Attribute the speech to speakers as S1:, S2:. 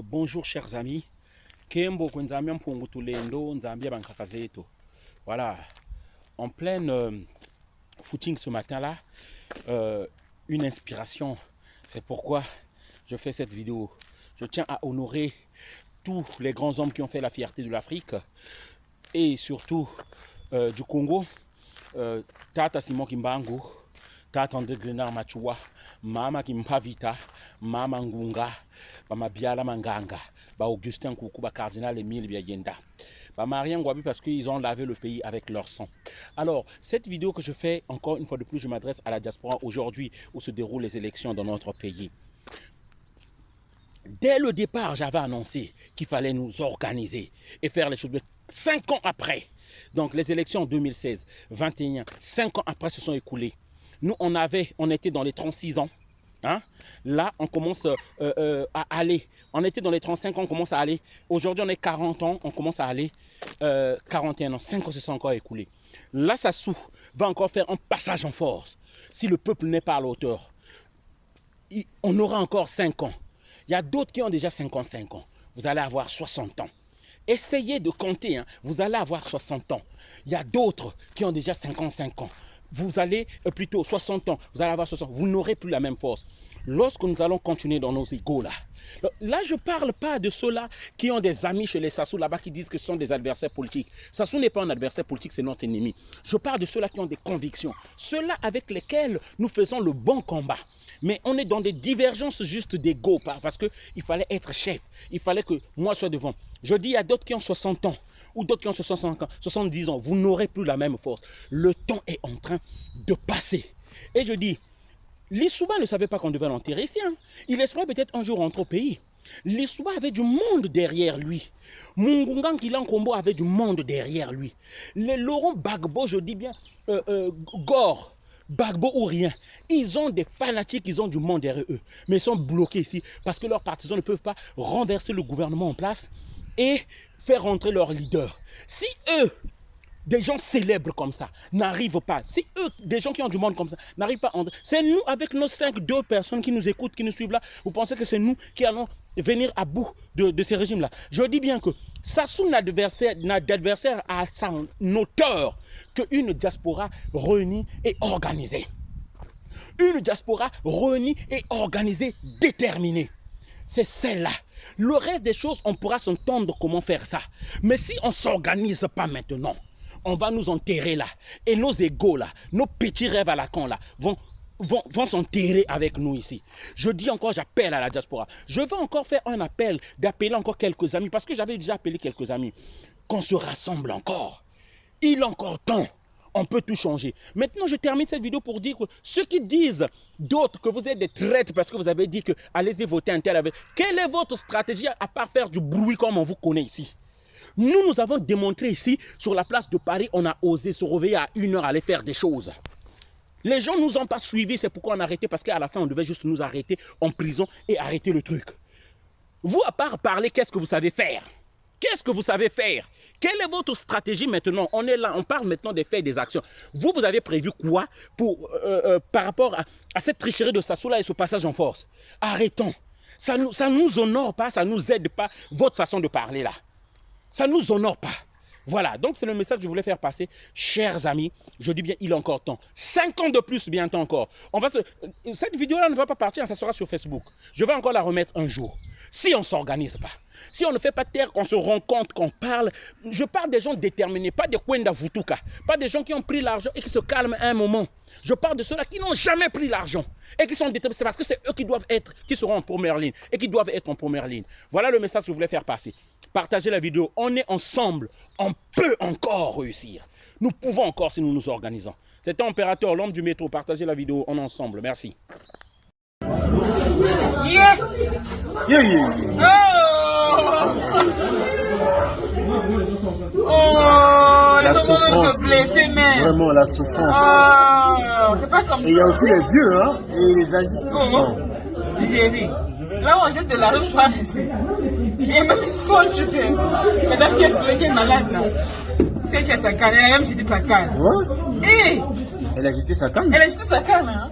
S1: Bonjour chers amis, Kembo Kwenzamia Mpongutulendo, Nzambia Bankakazeto. Voilà, en pleine footing ce matin-là, une inspiration. C'est pourquoi je fais cette vidéo. Je tiens à honorer tous les grands hommes qui ont fait la fierté de l'Afrique et surtout du Congo. Tata Simon Kimbangu, Tata André Grenard Machua, Mama Kimpavita, Mama Ngunga, Mama Biala Manganga, Augustin Koukou, Cardinal Emile Biayenda. Marien Ngouabi parce qu'ils ont lavé le pays avec leur sang. Alors, cette vidéo que je fais, encore une fois de plus, je m'adresse à la diaspora aujourd'hui où se déroulent les élections dans notre pays. Dès le départ, j'avais annoncé qu'il fallait nous organiser et faire les choses. 5 ans après, donc les élections en 2016, 21, 5 ans après se sont écoulées. Nous, on était dans les 36 ans. Hein? Là, on commence à aller. On était dans les 35 ans, on commence à aller. Aujourd'hui, on est 40 ans, on commence à aller 41 ans. 5 ans se sont encore écoulés. Là, Sassou va encore faire un passage en force. Si le peuple n'est pas à la hauteur, on aura encore 5 ans. Il y a d'autres qui ont déjà 55 ans. Vous allez avoir 60 ans. Essayez de compter, hein. Vous allez avoir 60 ans. Il y a d'autres qui ont déjà 55 ans. Vous allez plutôt 60 ans, vous allez avoir 60 ans, vous n'aurez plus la même force. Lorsque nous allons continuer dans nos égos là, je ne parle pas de ceux-là qui ont des amis chez les Sassou là-bas qui disent que ce sont des adversaires politiques. Sassou n'est pas un adversaire politique, c'est notre ennemi. Je parle de ceux-là qui ont des convictions, ceux-là avec lesquels nous faisons le bon combat. Mais on est dans des divergences juste d'ego parce qu'il fallait être chef, il fallait que moi je sois devant. Je dis, il y a d'autres qui ont 60 ans. Ou d'autres qui ont 65 ans, 70 ans, vous n'aurez plus la même force. Le temps est en train de passer. Et je dis, Lissouba ne savait pas qu'on devait l'enterrer ici. Hein. Il espérait peut-être un jour rentrer au pays. Lissouba avait du monde derrière lui. Mungungan Kilan Kombo avait du monde derrière lui. Les Laurent Gbagbo, je dis bien, Gore, Gbagbo ou rien, ils ont des fanatiques, ils ont du monde derrière eux. Mais ils sont bloqués ici parce que leurs partisans ne peuvent pas renverser le gouvernement en place et faire rentrer leur leader. Si eux, des gens célèbres comme ça, n'arrivent pas, si eux, des gens qui ont du monde comme ça, n'arrivent pas à entrer, c'est nous, avec nos 2 personnes qui nous écoutent, qui nous suivent là, vous pensez que c'est nous qui allons venir à bout de ces régimes-là. Je dis bien que Sassou n'a d'adversaire à sa hauteur qu'une diaspora réunie et organisée. Une diaspora réunie et organisée, déterminée. C'est celle-là. Le reste des choses, on pourra s'entendre comment faire ça. Mais si on ne s'organise pas maintenant, on va nous enterrer là. Et nos égos là, nos petits rêves à la con là, vont s'enterrer avec nous ici. Je dis encore, j'appelle à la diaspora. Je veux encore faire un appel, d'appeler encore quelques amis, parce que j'avais déjà appelé quelques amis. Qu'on se rassemble encore. Il est encore temps. On peut tout changer. Maintenant, je termine cette vidéo pour dire que ceux qui disent d'autres que vous êtes des traîtres parce que vous avez dit que allez-y voter un tel avec. Quelle est votre stratégie à part faire du bruit comme on vous connaît ici? Nous avons démontré ici, sur la place de Paris, on a osé se réveiller à 1 heure, aller faire des choses. Les gens ne nous ont pas suivis, c'est pourquoi on a arrêté, parce qu'à la fin, on devait juste nous arrêter en prison et arrêter le truc. Vous, à part parler, qu'est-ce que vous savez faire? Qu'est-ce que vous savez faire? Quelle est votre stratégie maintenant? On est là, on parle maintenant des faits et des actions. Vous avez prévu quoi par rapport à cette tricherie de Sassou là et ce passage en force? Arrêtons. Ça nous honore pas, ça nous aide pas, votre façon de parler là. Ça nous honore pas. Voilà, donc c'est le message que je voulais faire passer. Chers amis, je dis bien, il est encore temps. 5 ans de plus, bientôt encore. Cette vidéo-là ne va pas partir, ça sera sur Facebook. Je vais encore la remettre un jour. Si on ne s'organise pas, si on ne fait pas taire, qu'on se rend compte, qu'on parle. Je parle des gens déterminés, pas des Kwenda Vutuka, pas des gens qui ont pris l'argent et qui se calment à un moment. Je parle de ceux-là qui n'ont jamais pris l'argent et qui sont déterminés. C'est parce que c'est eux qui seront en première ligne et qui doivent être en première ligne. Voilà le message que je voulais faire passer. Partagez la vidéo. On est ensemble. On peut encore réussir. Nous pouvons encore si nous nous organisons. C'était Impérateur, l'homme du métro. Partagez la vidéo. On est ensemble. Merci.
S2: Yeah.
S3: Yeah, yeah.
S2: Oh,
S3: La
S2: les enfants
S3: souffrance.
S2: se blesser, mais.
S3: Vraiment, la souffrance.
S2: Oh, c'est pas comme ça.
S3: Et il y a aussi les vieux, hein, et les âgés.
S2: Comment? J'ai vu. Là, on jette de la rue, je vois rester. Il y a même une folle, tu sais. Madame qui est sur qui est malade, là. C'est qui a sa canne, elle a même jeté sa canne.
S3: Ouais.
S2: Et
S3: Elle a jeté sa canne.
S2: elle a jeté sa canne, hein.